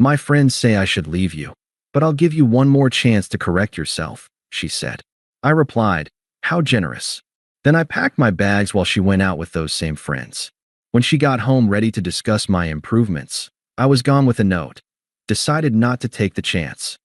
My friends say I should leave you, but I'll give you one more chance to correct yourself, she said. I replied, how generous. Then I packed my bags while she went out with those same friends. When she got home ready to discuss my improvements, I was gone with a note. Decided not to take the chance.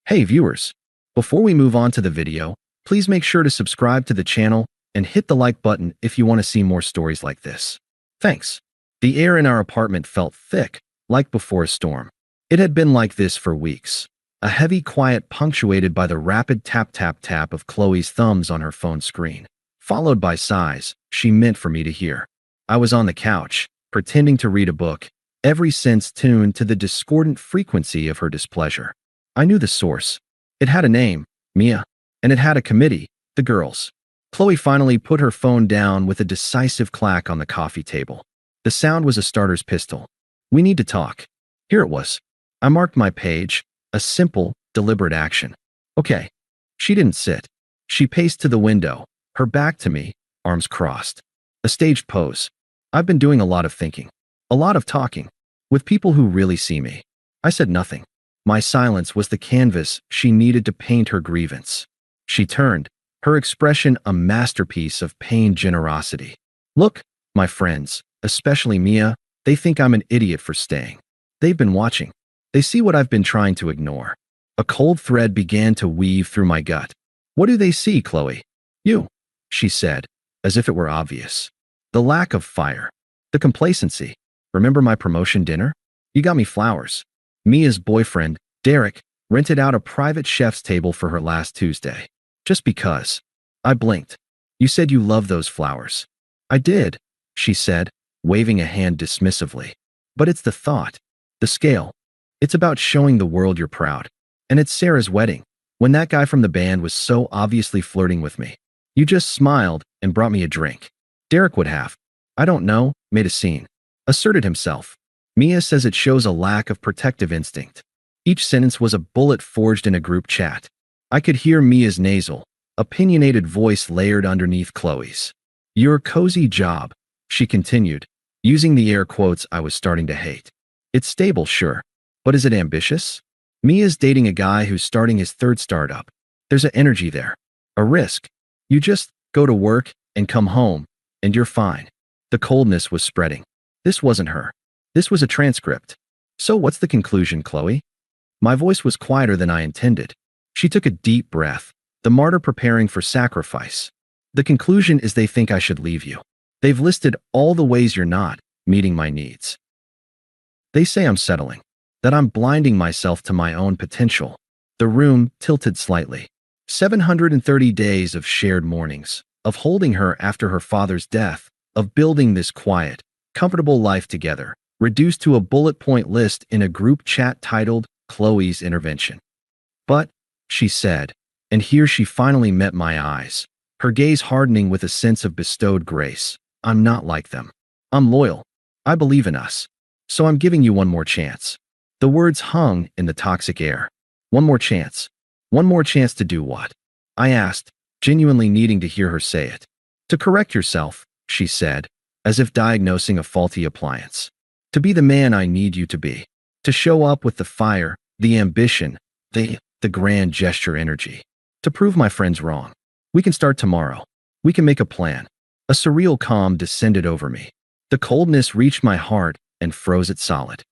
Hey viewers, before we move on to the video, please make sure to subscribe to the channel and hit the like button if you want to see more stories like this. Thanks. The air in our apartment felt thick, like before a storm. It had been like this for weeks. A heavy quiet punctuated by the rapid tap-tap-tap of Qley's thumbs on her phone screen, followed by sighs she meant for me to hear. I was on the couch, pretending to read a book, every sense tuned to the discordant frequency of her displeasure. I knew the source. It had a name, Mia, and it had a committee, the girls. Qley finally put her phone down with a decisive clack on the coffee table. The sound was a starter's pistol. We need to talk. Here it was. I marked my page, a simple, deliberate action. Okay. She didn't sit. She paced to the window, her back to me, arms crossed. A staged pose. I've been doing a lot of thinking. A lot of talking. With people who really see me. I said nothing. My silence was the canvas she needed to paint her grievance. She turned, her expression a masterpiece of pained generosity. Look, my friends, especially Mia, they think I'm an idiot for staying. They've been watching. They see what I've been trying to ignore. A cold thread began to weave through my gut. What do they see, Qley? You, she said, as if it were obvious. The lack of fire. The complacency. Remember my promotion dinner? You got me flowers. Mia's boyfriend, Derek, rented out a private chef's table for her last Tuesday. Just because. I blinked. You said you love those flowers. I did, she said, waving a hand dismissively. But it's the thought. The scale. It's about showing the world you're proud. And it's Sarah's wedding, when that guy from the band was so obviously flirting with me. You just smiled and brought me a drink. Derek would have. I don't know, made a scene. Asserted himself. Mia says it shows a lack of protective instinct. Each sentence was a bullet forged in a group chat. I could hear Mia's nasal, opinionated voice layered underneath Qley's. Your cozy job, she continued, using the air quotes I was starting to hate. It's stable, sure. But is it ambitious? Mia's dating a guy who's starting his third startup. There's an energy there. A risk. You just go to work and come home, and you're fine. The coldness was spreading. This wasn't her. This was a transcript. So what's the conclusion, Qley? My voice was quieter than I intended. She took a deep breath, the martyr preparing for sacrifice. The conclusion is they think I should leave you. They've listed all the ways you're not meeting my needs. They say I'm settling. That I'm blinding myself to my own potential. The room tilted slightly. 730 days of shared mornings, of holding her after her father's death, of building this quiet, comfortable life together, reduced to a bullet point list in a group chat titled Qley's Intervention. But, she said, and here she finally met my eyes, her gaze hardening with a sense of bestowed grace. I'm not like them. I'm loyal. I believe in us. So I'm giving you one more chance. The words hung in the toxic air. One more chance. One more chance to do what? I asked, genuinely needing to hear her say it. To correct yourself, she said, as if diagnosing a faulty appliance. To be the man I need you to be. To show up with the fire, the ambition, the grand gesture energy. To prove my friends wrong. We can start tomorrow. We can make a plan. A surreal calm descended over me. The coldness reached my heart and froze it solid.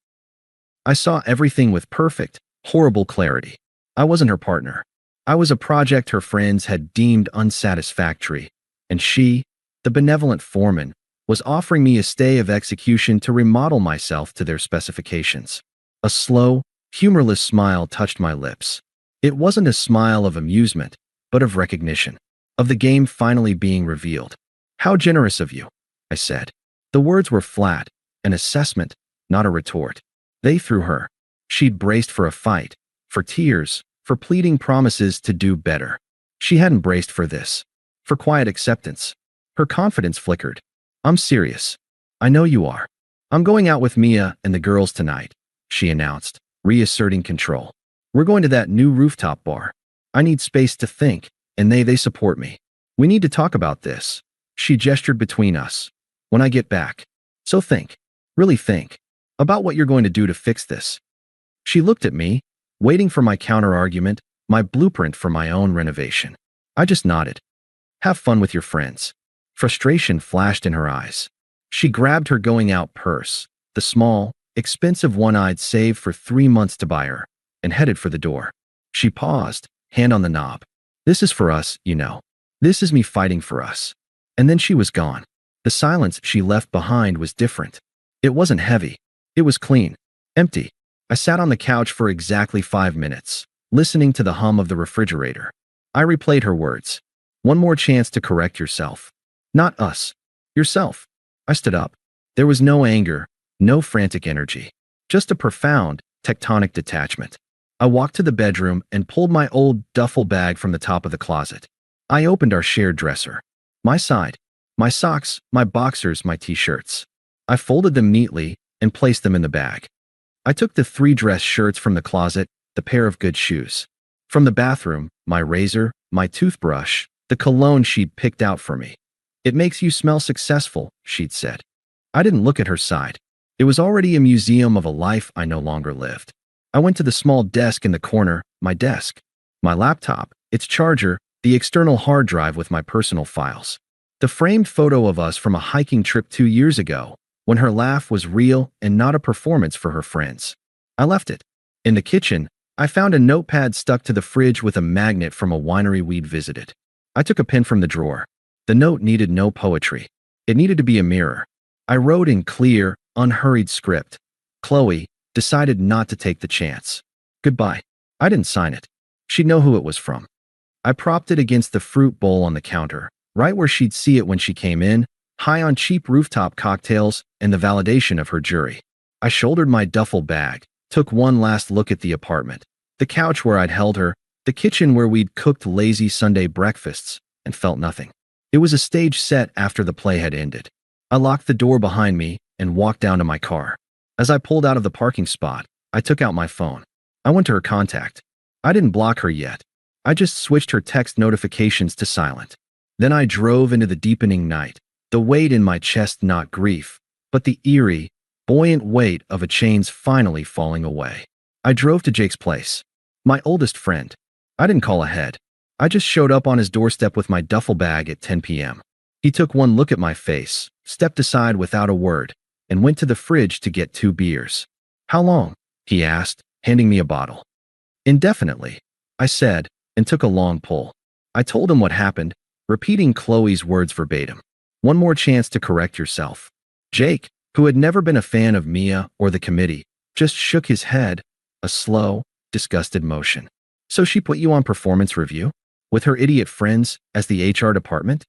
I saw everything with perfect, horrible clarity. I wasn't her partner. I was a project her friends had deemed unsatisfactory, and she, the benevolent foreman, was offering me a stay of execution to remodel myself to their specifications. A slow, humorless smile touched my lips. It wasn't a smile of amusement, but of recognition, of the game finally being revealed. How generous of you, I said. The words were flat, an assessment, not a retort. They threw her. She'd braced for a fight, for tears, for pleading promises to do better. She hadn't braced for this, for quiet acceptance. Her confidence flickered. I'm serious. I know you are. I'm going out with Mia and the girls tonight, she announced, reasserting control. We're going to that new rooftop bar. I need space to think, and they support me. We need to talk about this. She gestured between us. When I get back. So think. Really think. About what you're going to do to fix this. She looked at me, waiting for my counter-argument, my blueprint for my own renovation. I just nodded. Have fun with your friends. Frustration flashed in her eyes. She grabbed her going-out purse, the small, expensive one I'd saved for 3 months to buy her, and headed for the door. She paused, hand on the knob. This is for us, you know. This is me fighting for us. And then she was gone. The silence she left behind was different. It wasn't heavy. It was clean. Empty. I sat on the couch for exactly 5 minutes, listening to the hum of the refrigerator. I replayed her words. One more chance to correct yourself. Not us. Yourself. I stood up. There was no anger, no frantic energy. Just a profound, tectonic detachment. I walked to the bedroom and pulled my old duffel bag from the top of the closet. I opened our shared dresser. My side. My socks, my boxers, my t-shirts. I folded them neatly and placed them in the bag. I took the 3 dress shirts from the closet, the pair of good shoes. From the bathroom, my razor, my toothbrush, the cologne she'd picked out for me. It makes you smell successful, she'd said. I didn't look at her side. It was already a museum of a life I no longer lived. I went to the small desk in the corner, my desk. My laptop, its charger, the external hard drive with my personal files. The framed photo of us from a hiking trip 2 years ago, when her laugh was real and not a performance for her friends. I left it. In the kitchen, I found a notepad stuck to the fridge with a magnet from a winery we'd visited. I took a pen from the drawer. The note needed no poetry. It needed to be a mirror. I wrote in clear, unhurried script. Qley decided not to take the chance. Goodbye. I didn't sign it. She'd know who it was from. I propped it against the fruit bowl on the counter, right where she'd see it when she came in, high on cheap rooftop cocktails and the validation of her jury. I shouldered my duffel bag, took one last look at the apartment, the couch where I'd held her, the kitchen where we'd cooked lazy Sunday breakfasts, and felt nothing. It was a stage set after the play had ended. I locked the door behind me and walked down to my car. As I pulled out of the parking spot, I took out my phone. I went to her contact. I didn't block her yet. I just switched her text notifications to silent. Then I drove into the deepening night, the weight in my chest not grief, but the eerie, buoyant weight of a chains finally falling away. I drove to Jake's place. My oldest friend. I didn't call ahead. I just showed up on his doorstep with my duffel bag at 10 p.m. He took one look at my face, stepped aside without a word, and went to the fridge to get 2 beers. How long? He asked, handing me a bottle. Indefinitely, I said, and took a long pull. I told him what happened, repeating Qley's words verbatim. One more chance to correct yourself. Jake, who had never been a fan of Mia or the committee, just shook his head, a slow, disgusted motion. So she put you on performance review? With her idiot friends as the HR department?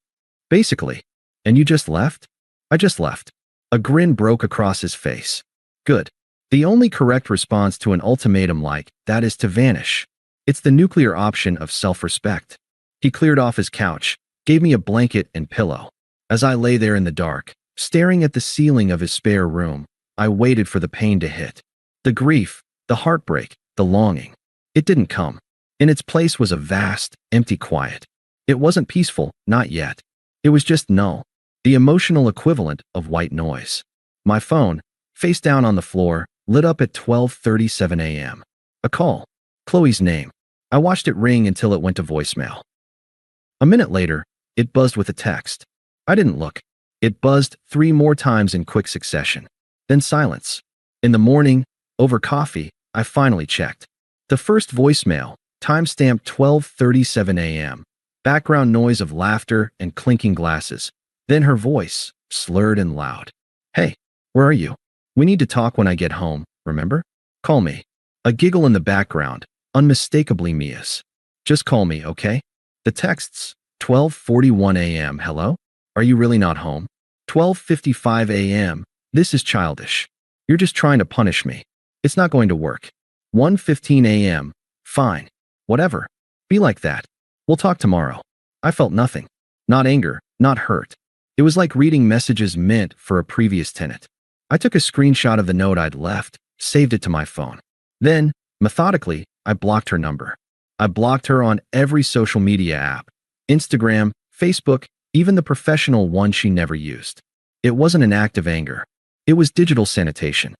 Basically. And you just left? I just left. A grin broke across his face. Good. The only correct response to an ultimatum like that is to vanish. It's the nuclear option of self-respect. He cleared off his couch, gave me a blanket and pillow. As I lay there in the dark, staring at the ceiling of his spare room, I waited for the pain to hit. The grief, the heartbreak, the longing. It didn't come. In its place was a vast, empty quiet. It wasn't peaceful, not yet. It was just null, the emotional equivalent of white noise. My phone, face down on the floor, lit up at 12:37 a.m. A call. Qley's name. I watched it ring until it went to voicemail. A minute later, it buzzed with a text. I didn't look. It buzzed 3 more times in quick succession. Then silence. In the morning, over coffee, I finally checked. The first voicemail, timestamped 12:37 a.m. Background noise of laughter and clinking glasses. Then her voice, slurred and loud. Hey, where are you? We need to talk when I get home, remember? Call me. A giggle in the background, unmistakably Mia's. Just call me, okay? The texts, 12:41 a.m. Hello? Are you really not home? 12:55 a.m. This is childish. You're just trying to punish me. It's not going to work. 1:15 a.m. Fine. Whatever. Be like that. We'll talk tomorrow. I felt nothing. Not anger, not hurt. It was like reading messages meant for a previous tenant. I took a screenshot of the note I'd left, saved it to my phone. Then, methodically, I blocked her number. I blocked her on every social media app, Instagram, Facebook, even the professional one she never used. It wasn't an act of anger. It was digital sanitation.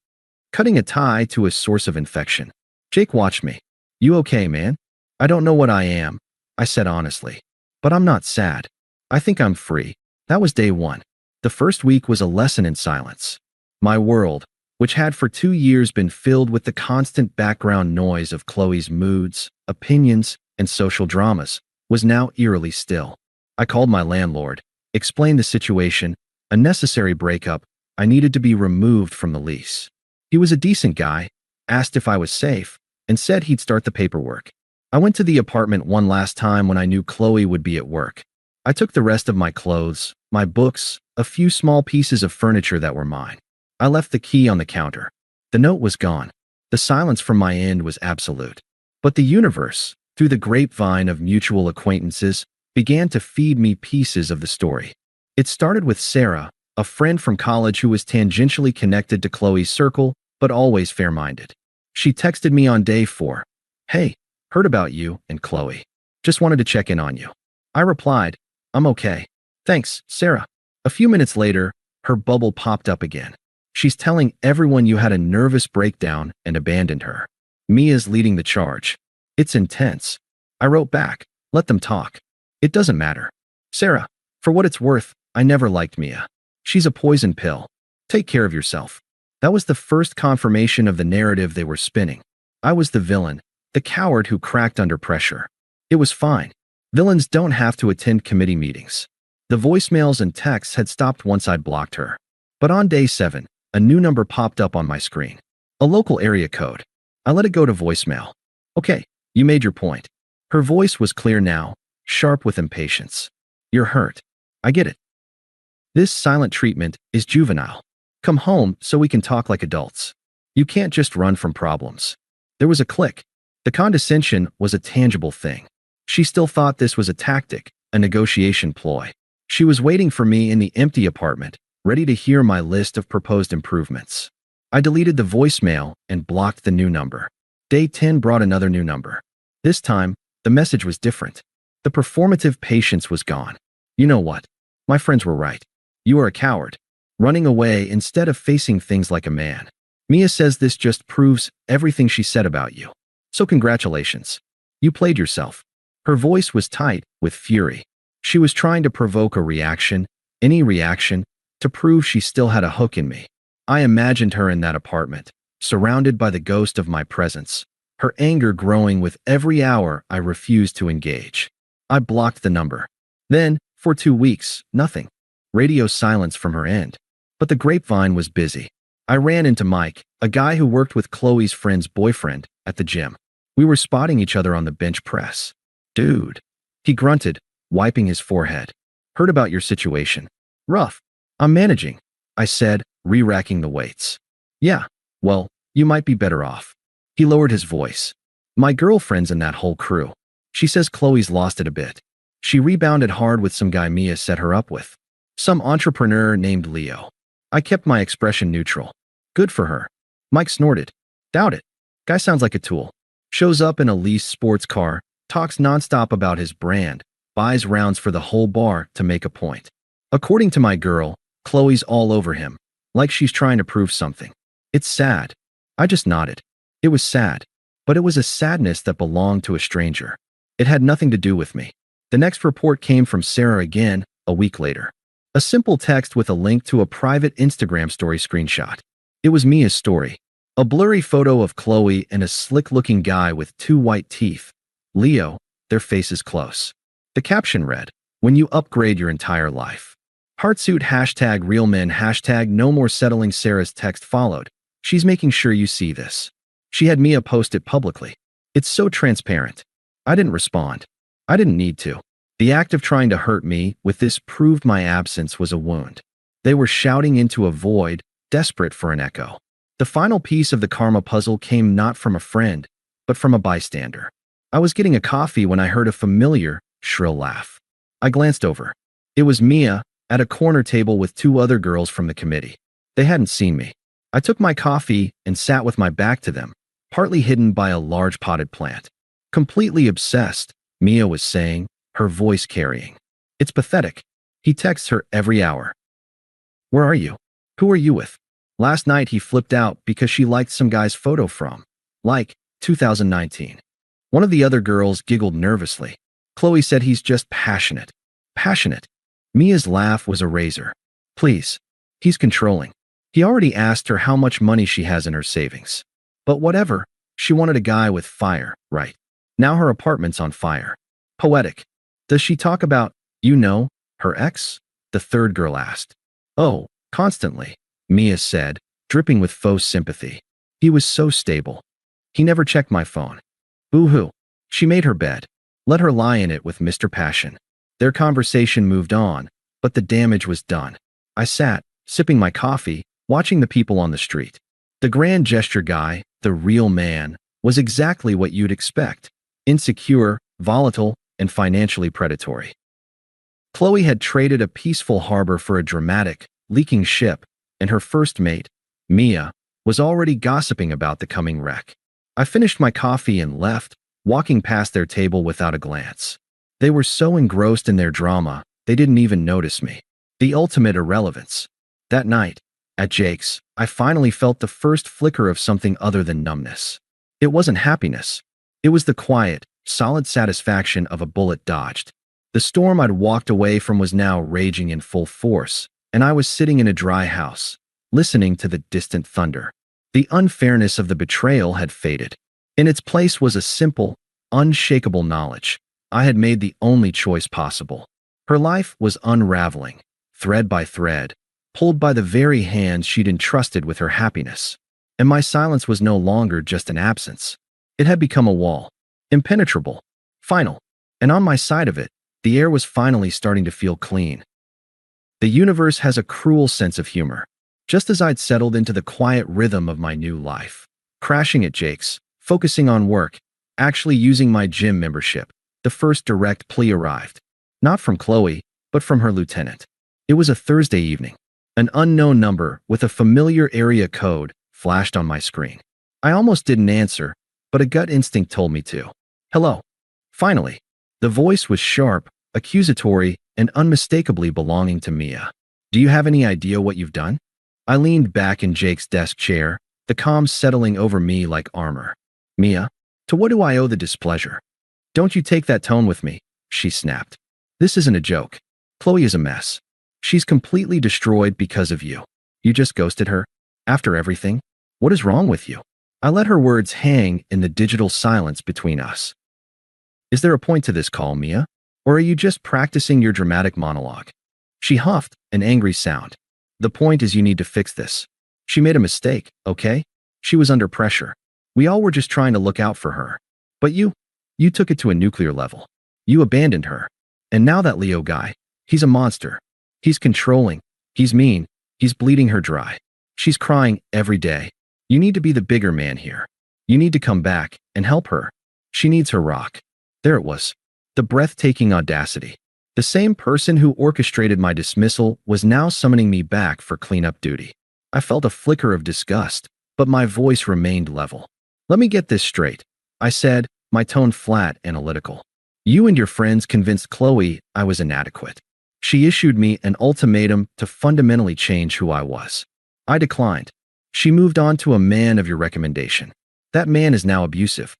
Cutting a tie to a source of infection. Jake watched me. You okay, man? I don't know what I am, I said honestly. But I'm not sad. I think I'm free. That was day 1. The first week was a lesson in silence. My world, which had for 2 years been filled with the constant background noise of Qley's moods, opinions, and social dramas, was now eerily still. I called my landlord, explained the situation, a necessary breakup. I needed to be removed from the lease. He was a decent guy, asked if I was safe, and said he'd start the paperwork. I went to the apartment one last time when I knew Qley would be at work. I took the rest of my clothes, my books, a few small pieces of furniture that were mine. I left the key on the counter. The note was gone. The silence from my end was absolute. But the universe, through the grapevine of mutual acquaintances, began to feed me pieces of the story. It started with Sarah, a friend from college who was tangentially connected to Qley's circle, but always fair-minded. She texted me on day 4. Hey, heard about you and Qley. Just wanted to check in on you. I replied, I'm okay. Thanks, Sarah. A few minutes later, her bubble popped up again. She's telling everyone you had a nervous breakdown and abandoned her. Mia's leading the charge. It's intense. I wrote back, let them talk. It doesn't matter. Sarah, for what it's worth, I never liked Mia. She's a poison pill. Take care of yourself. That was the first confirmation of the narrative they were spinning. I was the villain, the coward who cracked under pressure. It was fine. Villains don't have to attend committee meetings. The voicemails and texts had stopped once I'd blocked her. But on day 7, a new number popped up on my screen. A local area code. I let it go to voicemail. Okay, you made your point. Her voice was clear now, sharp with impatience. You're hurt. I get it. This silent treatment is juvenile. Come home so we can talk like adults. You can't just run from problems. There was a click. The condescension was a tangible thing. She still thought this was a tactic, a negotiation ploy. She was waiting for me in the empty apartment, ready to hear my list of proposed improvements. I deleted the voicemail and blocked the new number. Day 10 brought another new number. This time, the message was different. The performative patience was gone. You know what? My friends were right. You are a coward, running away instead of facing things like a man. Mia says this just proves everything she said about you. So congratulations. You played yourself. Her voice was tight with fury. She was trying to provoke a reaction, any reaction, to prove she still had a hook in me. I imagined her in that apartment, surrounded by the ghost of my presence, her anger growing with every hour I refused to engage. I blocked the number. Then, for 2 weeks, nothing. Radio silence from her end. But the grapevine was busy. I ran into Mike, a guy who worked with Qley's friend's boyfriend, at the gym. We were spotting each other on the bench press. Dude. He grunted, wiping his forehead. Heard about your situation. Rough. I'm managing, I said, re-racking the weights. Yeah, well, you might be better off. He lowered his voice. My girlfriend's in that whole crew. She says Qley's lost it a bit. She rebounded hard with some guy Mia set her up with. Some entrepreneur named Leo. I kept my expression neutral. Good for her. Mike snorted. Doubt it. Guy sounds like a tool. Shows up in a leased sports car, talks nonstop about his brand, buys rounds for the whole bar to make a point. According to my girl, Qley's all over him, like she's trying to prove something. It's sad. I just nodded. It was sad, but it was a sadness that belonged to a stranger. It had nothing to do with me. The next report came from Sarah again, a week later. A simple text with a link to a private Instagram story screenshot. It was Mia's story. A blurry photo of Qley and a slick-looking guy with 2 white teeth. Leo, their faces close. The caption read, when you upgrade your entire life. Heartsuit #realmen #no more settling. Sarah's text followed. She's making sure you see this. She had Mia post it publicly. It's so transparent. I didn't respond. I didn't need to. The act of trying to hurt me with this proved my absence was a wound. They were shouting into a void, desperate for an echo. The final piece of the karma puzzle came not from a friend, but from a bystander. I was getting a coffee when I heard a familiar, shrill laugh. I glanced over. It was Mia, at a corner table with 2 other girls from the committee. They hadn't seen me. I took my coffee and sat with my back to them, partly hidden by a large potted plant. Completely obsessed, Mia was saying, her voice carrying. It's pathetic. He texts her every hour. Where are you? Who are you with? Last night he flipped out because she liked some guy's photo from. Like, 2019. One of the other girls giggled nervously. Qley said he's just passionate. Passionate. Mia's laugh was a razor. Please. He's controlling. He already asked her how much money she has in her savings. But whatever, she wanted a guy with fire, right? Now her apartment's on fire. Poetic. Does she talk about, her ex? The third girl asked. Oh, constantly, Mia said, dripping with faux sympathy. He was so stable. He never checked my phone. Boo-hoo. She made her bed. Let her lie in it with Mr. Passion. Their conversation moved on, but the damage was done. I sat, sipping my coffee, watching the people on the street. The grand gesture guy, the real man, was exactly what you'd expect. Insecure, volatile, and financially predatory. Qley had traded a peaceful harbor for a dramatic, leaking ship, and her first mate, Mia, was already gossiping about the coming wreck. I finished my coffee and left, walking past their table without a glance. They were so engrossed in their drama, they didn't even notice me. The ultimate irrelevance. That night, at Jake's, I finally felt the first flicker of something other than numbness. It wasn't happiness. It was the quiet, solid satisfaction of a bullet dodged. The storm I'd walked away from was now raging in full force, and I was sitting in a dry house, listening to the distant thunder. The unfairness of the betrayal had faded. In its place was a simple, unshakable knowledge. I had made the only choice possible. Her life was unraveling, thread by thread, pulled by the very hands she'd entrusted with her happiness. And my silence was no longer just an absence. It had become a wall, impenetrable, final, and on my side of it, the air was finally starting to feel clean. The universe has a cruel sense of humor. Just as I'd settled into the quiet rhythm of my new life, crashing at Jake's, focusing on work, actually using my gym membership, the first direct plea arrived. Not from Qley, but from her lieutenant. It was a Thursday evening. An unknown number with a familiar area code flashed on my screen. I almost didn't answer, but a gut instinct told me to. Hello. Finally. The voice was sharp, accusatory, and unmistakably belonging to Mia. Do you have any idea what you've done? I leaned back in Jake's desk chair, the calm settling over me like armor. Mia, to what do I owe the displeasure? Don't you take that tone with me, she snapped. This isn't a joke. Qley is a mess. She's completely destroyed because of you. You just ghosted her? After everything? What is wrong with you? I let her words hang in the digital silence between us. Is there a point to this call, Mia? Or are you just practicing your dramatic monologue? She huffed, an angry sound. The point is you need to fix this. She made a mistake, okay? She was under pressure. We all were just trying to look out for her. But you took it to a nuclear level. You abandoned her. And now that Leo guy, he's a monster. He's controlling. He's mean. He's bleeding her dry. She's crying every day. You need to be the bigger man here. You need to come back and help her. She needs her rock. There it was. The breathtaking audacity. The same person who orchestrated my dismissal was now summoning me back for cleanup duty. I felt a flicker of disgust, but my voice remained level. Let me get this straight, I said, my tone flat, analytical. You and your friends convinced Qley I was inadequate. She issued me an ultimatum to fundamentally change who I was. I declined. She moved on to a man of your recommendation. That man is now abusive.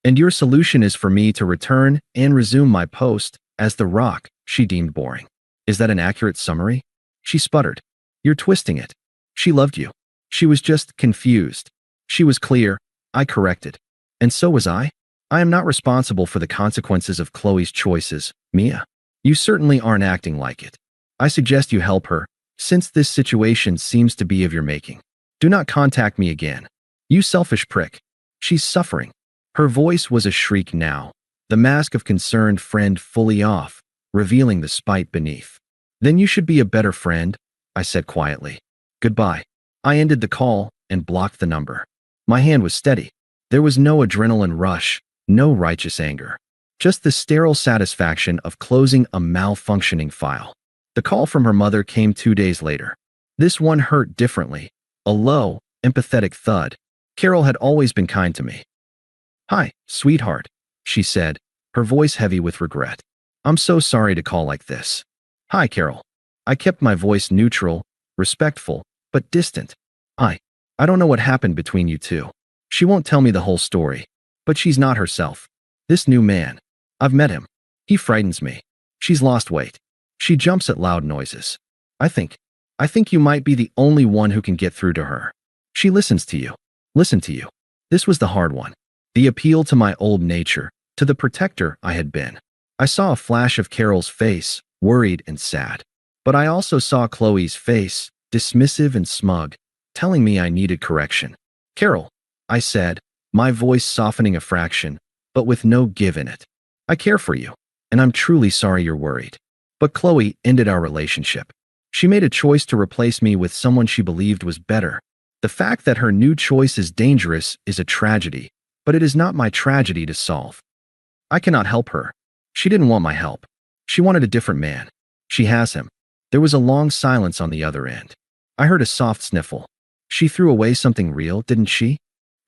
And your solution is for me to return and resume my post as the rock she deemed boring. Is that an accurate summary? She sputtered. You're twisting it. She loved you. She was just confused. She was clear. I corrected. And so was I. I am not responsible for the consequences of Qley's choices, Mia. You certainly aren't acting like it. I suggest you help her, since this situation seems to be of your making. Do not contact me again. You selfish prick. She's suffering. Her voice was a shriek now, the mask of concerned friend fully off, revealing the spite beneath. Then you should be a better friend, I said quietly. Goodbye. I ended the call and blocked the number. My hand was steady. There was no adrenaline rush, no righteous anger. Just the sterile satisfaction of closing a malfunctioning file. The call from her mother came 2 days later. This one hurt differently. A low, empathetic thud. Carol had always been kind to me. Hi, sweetheart, she said, her voice heavy with regret. I'm so sorry to call like this. Hi, Carol. I kept my voice neutral, respectful, but distant. I don't know what happened between you two. She won't tell me the whole story, but she's not herself. This new man. I've met him. He frightens me. She's lost weight. She jumps at loud noises. I think you might be the only one who can get through to her. She listens to you. Listen to you. This was the hard one. The appeal to my old nature, to the protector I had been. I saw a flash of Carol's face, worried and sad. But I also saw Qley's face, dismissive and smug, telling me I needed correction. Carol, I said, my voice softening a fraction, but with no give in it. I care for you, and I'm truly sorry you're worried. But Qley ended our relationship. She made a choice to replace me with someone she believed was better. The fact that her new choice is dangerous is a tragedy, but it is not my tragedy to solve. I cannot help her. She didn't want my help. She wanted a different man. She has him. There was a long silence on the other end. I heard a soft sniffle. She threw away something real, didn't she?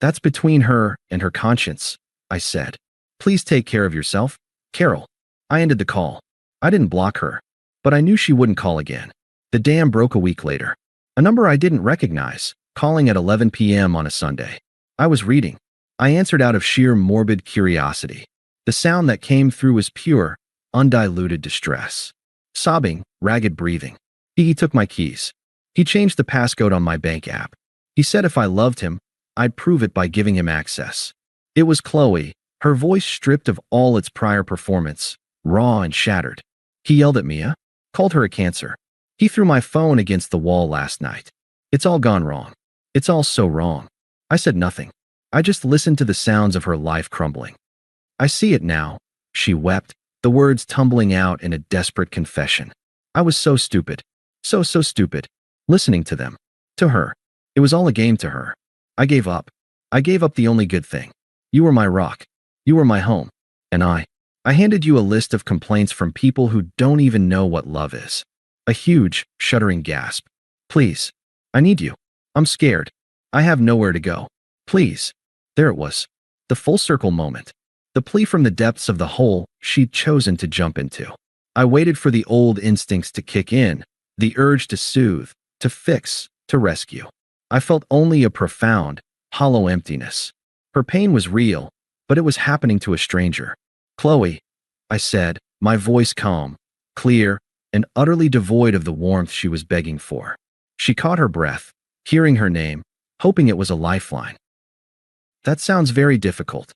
That's between her and her conscience, I said. Please take care of yourself, Carol. I ended the call. I didn't block her, but I knew she wouldn't call again. The dam broke a week later. A number I didn't recognize, calling at 11 p.m. on a Sunday. I was reading. I answered out of sheer morbid curiosity. The sound that came through was pure, undiluted distress. Sobbing, ragged breathing. He took my keys. He changed the passcode on my bank app. He said if I loved him, I'd prove it by giving him access. It was Qley, her voice stripped of all its prior performance, raw and shattered. He yelled at Mia, called her a cancer. He threw my phone against the wall last night. It's all gone wrong. It's all so wrong. I said nothing. I just listened to the sounds of her life crumbling. I see it now, she wept, the words tumbling out in a desperate confession. I was so stupid. So stupid. Listening to them. To her. It was all a game to her. I gave up. I gave up the only good thing. You were my rock. You were my home. And I handed you a list of complaints from people who don't even know what love is. A huge, shuddering gasp. Please. I need you. I'm scared. I have nowhere to go. Please. There it was. The full circle moment. The plea from the depths of the hole she'd chosen to jump into. I waited for the old instincts to kick in, the urge to soothe, to fix, to rescue. I felt only a profound, hollow emptiness. Her pain was real, but it was happening to a stranger. Qley, I said, my voice calm, clear, and utterly devoid of the warmth she was begging for. She caught her breath, hearing her name, hoping it was a lifeline. That sounds very difficult,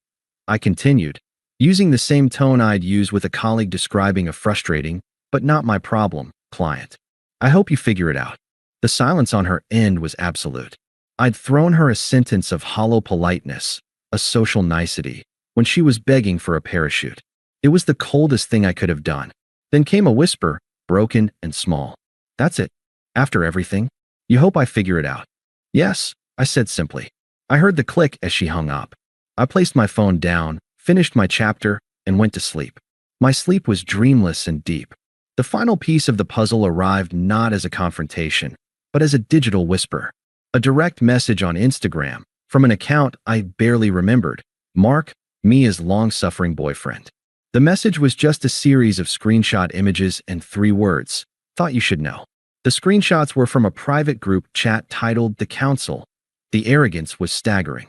I continued, using the same tone I'd use with a colleague describing a frustrating, but not my problem, client. I hope you figure it out. The silence on her end was absolute. I'd thrown her a sentence of hollow politeness, a social nicety, when she was begging for a parachute. It was the coldest thing I could have done. Then came a whisper, broken and small. That's it. After everything? You hope I figure it out. Yes, I said simply. I heard the click as she hung up. I placed my phone down, finished my chapter, and went to sleep. My sleep was dreamless and deep. The final piece of the puzzle arrived not as a confrontation, but as a digital whisper. A direct message on Instagram, from an account I barely remembered. Mark, Mia's long-suffering boyfriend. The message was just a series of screenshot images and 3 words. Thought you should know. The screenshots were from a private group chat titled The Council. The arrogance was staggering.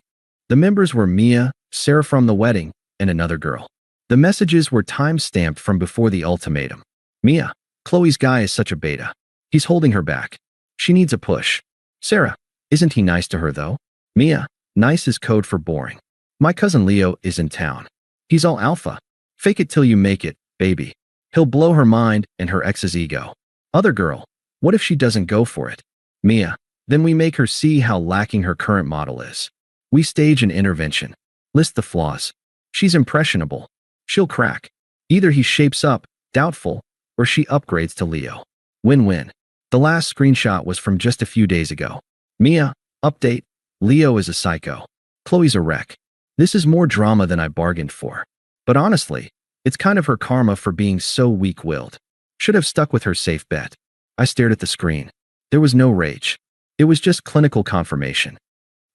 The members were Mia, Sarah from the wedding, and another girl. The messages were time-stamped from before the ultimatum. Mia, Qley's guy is such a beta. He's holding her back. She needs a push. Sarah, isn't he nice to her though? Mia, nice is code for boring. My cousin Leo is in town. He's all alpha. Fake it till you make it, baby. He'll blow her mind and her ex's ego. Other girl, what if she doesn't go for it? Mia, then we make her see how lacking her current model is. We stage an intervention. List the flaws. She's impressionable. She'll crack. Either he shapes up, doubtful, or she upgrades to Leo. Win-win. The last screenshot was from just a few days ago. Mia, update. Leo is a psycho. Qley's a wreck. This is more drama than I bargained for. But honestly, it's kind of her karma for being so weak-willed. Should have stuck with her safe bet. I stared at the screen. There was no rage. It was just clinical confirmation.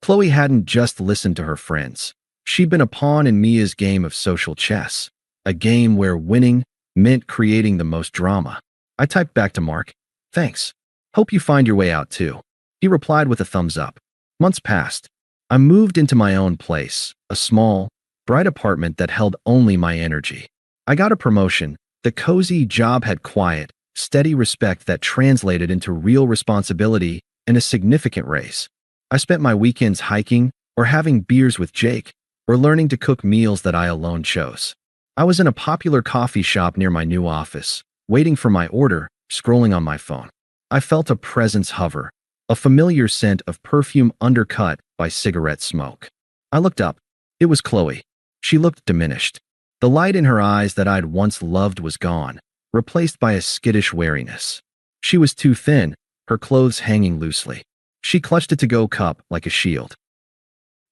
Qley hadn't just listened to her friends. She'd been a pawn in Mia's game of social chess. A game where winning meant creating the most drama. I typed back to Mark. Thanks. Hope you find your way out too. He replied with a thumbs up. Months passed. I moved into my own place, a small, bright apartment that held only my energy. I got a promotion. The cozy job had quiet, steady respect that translated into real responsibility and a significant raise. I spent my weekends hiking or having beers with Jake or learning to cook meals that I alone chose. I was in a popular coffee shop near my new office, waiting for my order, scrolling on my phone. I felt a presence hover, a familiar scent of perfume undercut by cigarette smoke. I looked up. It was Qley. She looked diminished. The light in her eyes that I'd once loved was gone, replaced by a skittish wariness. She was too thin, her clothes hanging loosely. She clutched a to-go cup like a shield.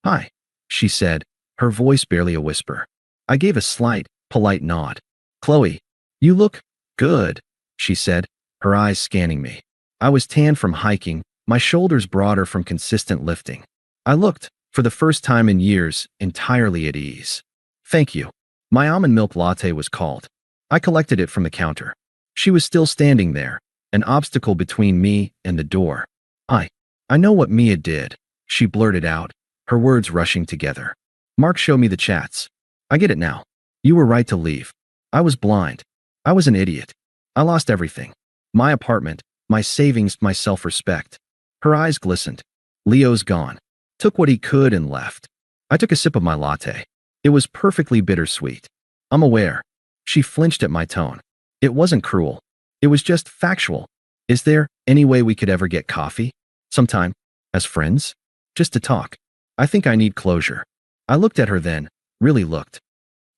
"Hi," she said, her voice barely a whisper. I gave a slight, polite nod. "Qley, you look good," she said, her eyes scanning me. I was tanned from hiking, my shoulders broader from consistent lifting. I looked, for the first time in years, entirely at ease. "Thank you." My almond milk latte was called. I collected it from the counter. She was still standing there, an obstacle between me and the door. I know what Mia did," she blurted out, her words rushing together. "Mark showed me the chats. I get it now. You were right to leave. I was blind. I was an idiot. I lost everything. My apartment, my savings, my self-respect." Her eyes glistened. "Leo's gone. Took what he could and left." I took a sip of my latte. It was perfectly bittersweet. "I'm aware." She flinched at my tone. It wasn't cruel. It was just factual. "Is there any way we could ever get coffee? Sometime? As friends? Just to talk. I think I need closure." I looked at her then, really looked.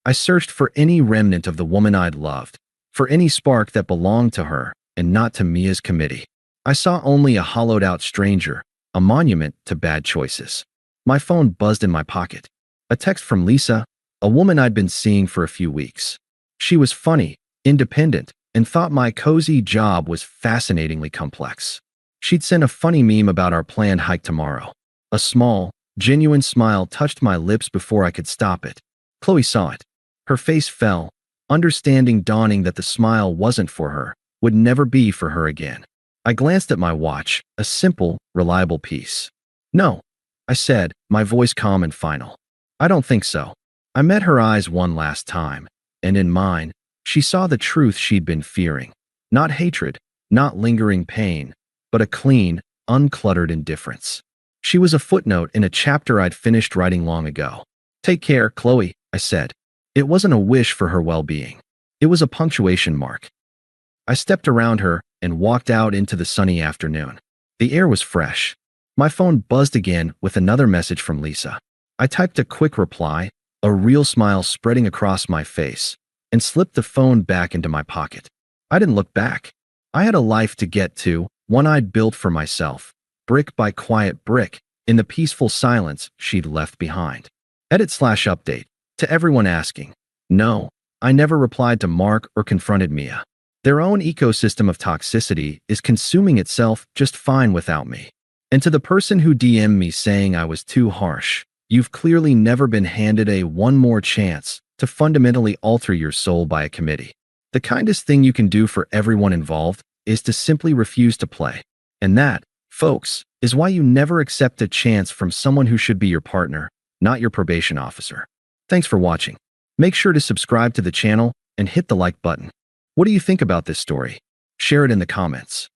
I searched for any remnant of the woman I'd loved, for any spark that belonged to her and not to Mia's committee. I saw only a hollowed-out stranger, a monument to bad choices. My phone buzzed in my pocket. A text from Lisa, a woman I'd been seeing for a few weeks. She was funny, independent, and thought my cozy job was fascinatingly complex. She'd sent a funny meme about our planned hike tomorrow. A small, genuine smile touched my lips before I could stop it. Qley saw it. Her face fell, understanding dawning that the smile wasn't for her, would never be for her again. I glanced at my watch, a simple, reliable piece. "No," I said, my voice calm and final. "I don't think so." I met her eyes one last time, and in mine, she saw the truth she'd been fearing. Not hatred, not lingering pain, but a clean, uncluttered indifference. She was a footnote in a chapter I'd finished writing long ago. "Take care, Qley," I said. It wasn't a wish for her well-being. It was a punctuation mark. I stepped around her and walked out into the sunny afternoon. The air was fresh. My phone buzzed again with another message from Lisa. I typed a quick reply, a real smile spreading across my face, and slipped the phone back into my pocket. I didn't look back. I had a life to get to, one I'd built for myself, brick by quiet brick, in the peaceful silence she'd left behind. Edit/update. To everyone asking, no, I never replied to Mark or confronted Mia. Their own ecosystem of toxicity is consuming itself just fine without me. And to the person who DM'd me saying I was too harsh, you've clearly never been handed a one more chance to fundamentally alter your soul by a committee. The kindest thing you can do for everyone involved is to simply refuse to play. And that, folks, is why you never accept a chance from someone who should be your partner, not your probation officer. Thanks for watching. Make sure to subscribe to the channel and hit the like button. What do you think about this story? Share it in the comments.